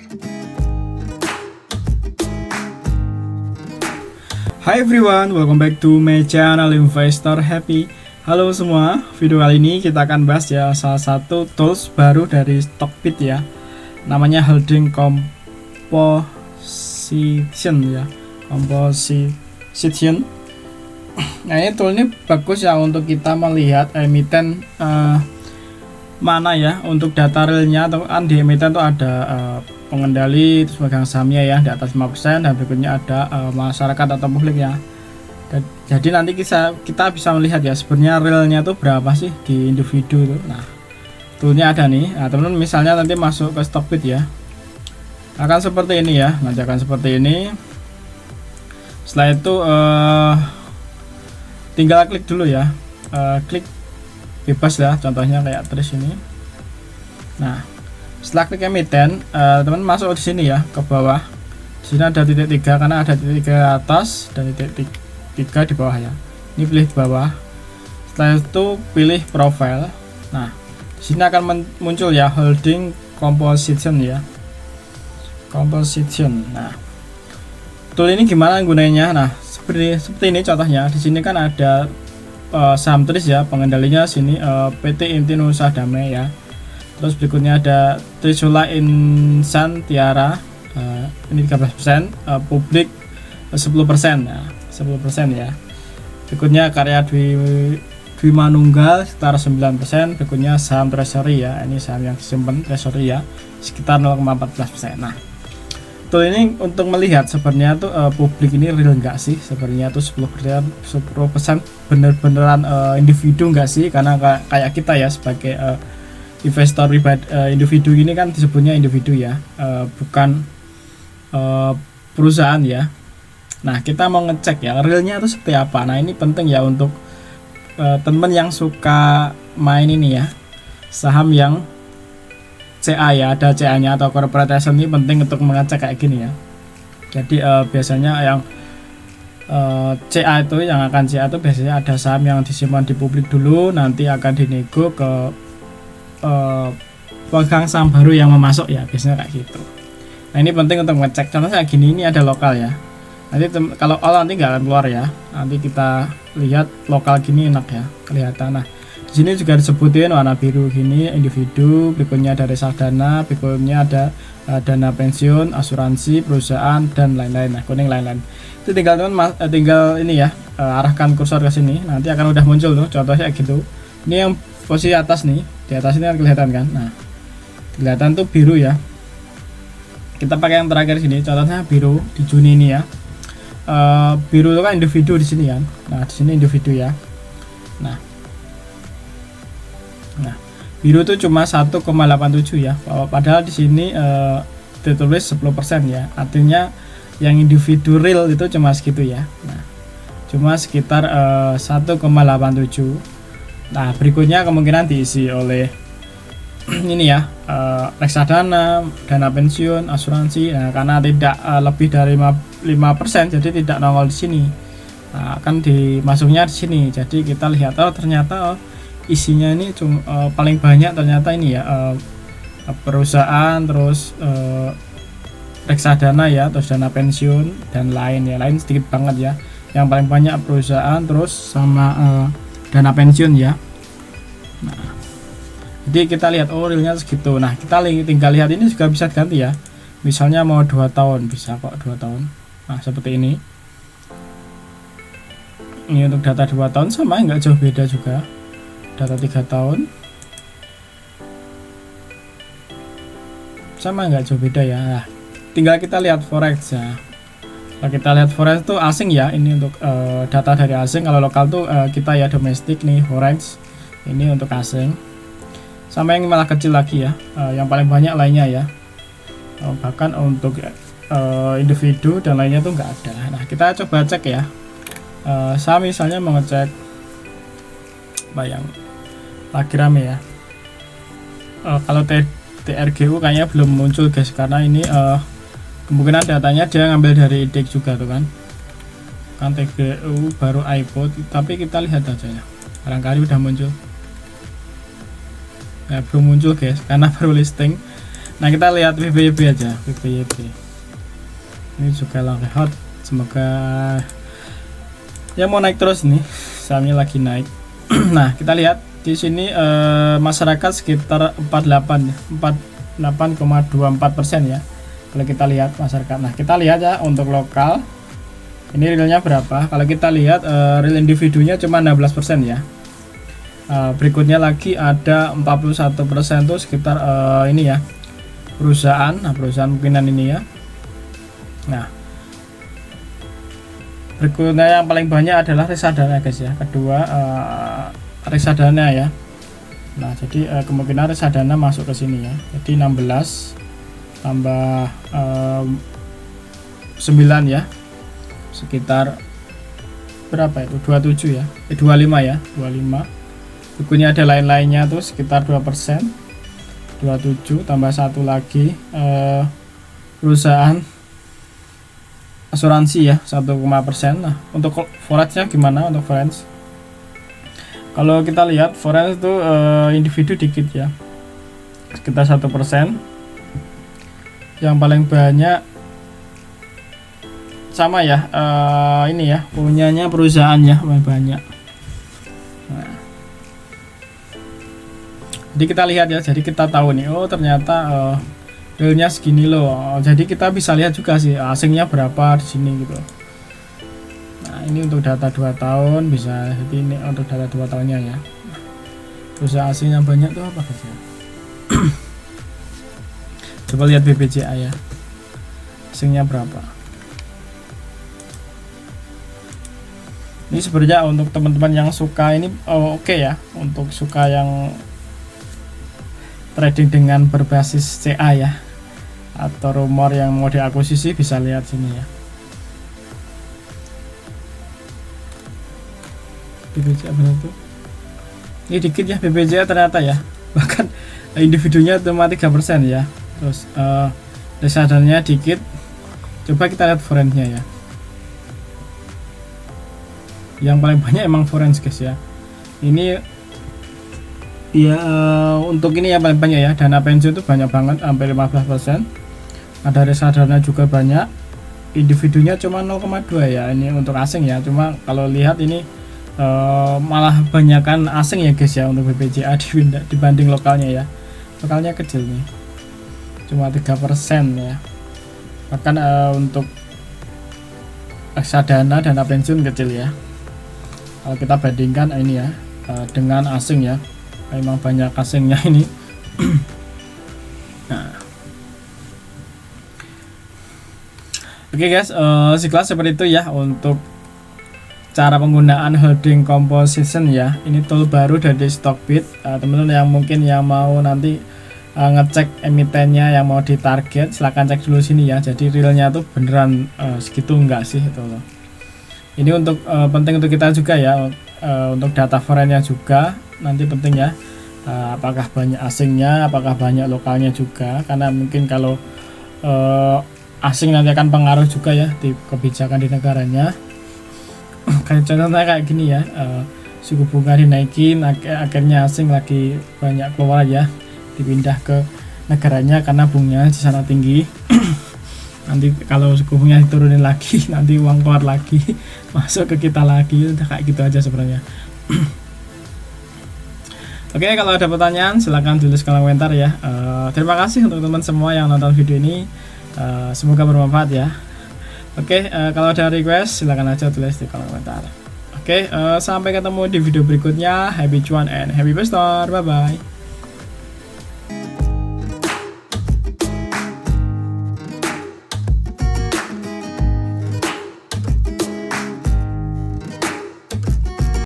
Hi everyone, welcome back to my channel Investor Happy. Halo semua, video kali ini kita akan bahas ya salah satu tools baru dari Stockbit ya. Namanya Holding Composition ya. Composition. Nah, ini tool ini bagus ya untuk kita melihat emiten mana ya untuk data realnya, atau kan di emiten itu ada pengendali, terus pegang sahamnya ya di atas 5%, dan berikutnya ada masyarakat atau publik ya. Jadi nanti kita bisa melihat ya sebenarnya realnya tuh berapa sih di individu itu. Nah, toolnya ada nih. Nah, teman-teman misalnya nanti masuk ke Stockbit ya, akan seperti ini ya, nanti akan seperti ini. Setelah itu tinggal klik dulu ya, klik bebas ya, contohnya kayak terus ini. Nah, setelah klik emiten, teman masuk di sini ya ke bawah. Di sini ada titik 3 karena ada titik 3 ke atas dan titik 3 di bawah ya. Ini pilih di bawah. Setelah itu pilih profile. Nah, di sini akan muncul ya Holding Composition ya. Composition. Nah, tool ini gimana gunanya? Nah, seperti ini contohnya. Di sini kan ada saham TRIS ya, pengendalinya sini PT Intinusa Damai ya. Terus berikutnya ada Trisula Insan Tiara, ini 13%, publik 10%, nah 10% ya. Berikutnya Karya Dwi Manunggal sekitar 9%, berikutnya saham Treasury ya, ini saham yang disimpan Treasury ya, sekitar 0,14%. Nah, tool ini untuk melihat sebenarnya tuh publik ini real enggak sih, sebenarnya tuh 10% bener-beneran individu enggak sih, karena kayak kita ya sebagai investor pribadi, individu ini kan disebutnya individu ya, bukan perusahaan ya. Nah, kita mau ngecek ya realnya itu seperti apa. Nah, ini penting ya untuk teman yang suka main ini ya, saham yang CA ya, ada CA nya atau corporation, ini penting untuk mengecek kayak gini ya. Jadi biasanya yang CA itu, yang akan CA itu biasanya ada saham yang disimpan di publik dulu, nanti akan dinego ke pegang saham baru yang memasuk ya, biasanya kayak gitu. Nah, ini penting untuk ngecek. Contohnya kayak gini, ini ada lokal ya. Nanti kalau all nanti nggak akan keluar ya. Nanti kita lihat lokal gini enak ya, kelihatan. Nah, di sini juga disebutin warna biru gini individu, berikutnya ada reksadana, berikutnya ada dana pensiun, asuransi, perusahaan, dan lain-lain. Nah, kuning lain-lain. Itu tinggal tinggal ini ya, arahkan kursor ke sini, nanti akan udah muncul tuh. Contohnya kayak gitu. Ini yang posisi atas nih, di atas ini kan kelihatan kan. Nah, kelihatan tuh biru ya. Kita pakai yang terakhir sini, contohnya biru di Juni ini ya. Biru itu kan individu di sini kan. Nah, di sini individu ya. Nah, biru itu cuma 1,87 ya. Padahal di sini ditulis 10% ya. Artinya yang individu real itu cuma segitu ya. Nah, cuma sekitar 1,87. Nah, berikutnya kemungkinan diisi oleh ini ya, reksadana, dana pensiun, asuransi. Nah, karena tidak lebih dari 5%, jadi tidak nongol di sini. Nah, akan dimasuknya di sini. Jadi kita lihat ternyata isinya ini paling banyak ternyata ini ya, perusahaan, terus reksadana ya, terus dana pensiun dan lain ya. Lain sedikit banget ya. Yang paling banyak perusahaan, terus sama dana pensiun ya. Nah, jadi kita lihat realnya segitu. Nah, kita tinggal lihat ini juga bisa ganti ya. Misalnya mau 2 tahun bisa kok, 2 tahun. Nah, seperti ini. Ini untuk data 2 tahun sama, nggak jauh beda juga. Data 3 tahun sama, nggak jauh beda ya. Nah, tinggal kita lihat forex ya. Nah, kita lihat forex itu asing ya, ini untuk data dari asing. Kalau lokal tuh kita ya domestik nih, forex ini untuk asing. Sama yang malah kecil lagi ya, yang paling banyak lainnya ya, bahkan untuk individu dan lainnya tuh nggak ada. Nah, kita coba cek ya. Saya misalnya mau ngecek apa yang lagi rame ya. Kalau TRGU kayaknya belum muncul guys, karena ini kemungkinan datanya dia ngambil dari IDX juga tuh kan TGU baru iPod, tapi kita lihat aja ya, barangkali udah muncul. Ya, belum muncul guys, karena baru listing. Nah kita lihat VBYB aja, VBYB ini juga lagi hot, semoga ya mau naik terus nih, sahamnya lagi naik. Nah kita lihat di sini masyarakat sekitar 48,24% ya kalau kita lihat masyarakat. Nah kita lihat ya untuk lokal ini realnya berapa. Kalau kita lihat real individunya cuma 16% ya. Berikutnya lagi ada 41% tuh sekitar ini ya perusahaan. Nah perusahaan mungkinan ini ya. Nah berikutnya yang paling banyak adalah reksadana guys ya. Kedua reksadana ya. Nah jadi kemungkinan reksadana masuk ke sini ya. Jadi 16 tambah 9 ya, sekitar berapa itu, 27 ya, 25 ya, 25. Bukunya ada lain-lainnya tuh sekitar 2%, 27 tambah satu lagi perusahaan asuransi ya 1,%. Nah untuk forexnya gimana? Untuk forex kalau kita lihat forex itu individu dikit ya, sekitar 1%. Yang paling banyak sama ya, ini ya punyanya perusahaan ya paling banyak. Nah, jadi kita lihat ya, jadi kita tahu nih, oh ternyata realnya segini loh. Jadi kita bisa lihat juga sih asingnya berapa di sini gitu. Nah ini untuk data 2 tahun bisa, jadi ini untuk data 2 tahunnya ya. Perusahaan asing yang banyak tuh apa guys ya? Coba lihat BBCA ya, asingnya berapa. Ini sebenarnya untuk teman-teman yang suka ini oke ya, untuk suka yang trading dengan berbasis CA ya, atau rumor yang mau diakuisisi bisa lihat sini ya. BBCA benar tuh. Ini dikit ya BBCA ternyata ya, bahkan individunya cuma 3% ya. Terus reksadanya dikit. Coba kita lihat forensnya ya. Yang paling banyak emang forens guys ya. Ini ya untuk ini yang paling banyak ya, dana pensiun itu banyak banget, hampir 15%. Ada reksadana juga banyak. Individunya cuma 0,2 ya. Ini untuk asing ya. Cuma kalau lihat ini malah banyakkan asing ya guys ya untuk BPJA dibanding lokalnya ya. Lokalnya kecil nih, cuma 3% ya. Bahkan untuk reksadana dana pensiun kecil ya. Kalau kita bandingkan ini ya dengan asing ya, memang banyak asingnya ini. Nah, oke guys, sekilas seperti itu ya untuk cara penggunaan holding composition ya. Ini tool baru dari Stockbit. Teman-teman yang mungkin yang mau nanti ngecek emitennya, yang mau ditarget, silahkan cek dulu sini ya. Jadi realnya tuh beneran segitu enggak sih itu loh. Ini untuk penting untuk kita juga ya, untuk data foreign-nya juga nanti penting ya, apakah banyak asingnya, apakah banyak lokalnya juga, karena mungkin kalau asing nanti akan pengaruh juga ya di kebijakan di negaranya. Kayak contohnya kayak gini ya, suku bunga dinaikin, akhirnya asing lagi banyak keluar ya, dipindah ke negaranya karena bunganya di sana tinggi. Nanti kalau suku bunga diturunin lagi, nanti uang keluar lagi, masuk ke kita lagi, udah kayak gitu aja sebenarnya. Oke, kalau ada pertanyaan silahkan tulis kolom komentar ya. Terima kasih untuk teman semua yang nonton video ini, semoga bermanfaat ya. Oke, kalau ada request silahkan aja tulis di kolom komentar. Oke, sampai ketemu di video berikutnya. Happy cuan and happy investor, bye bye.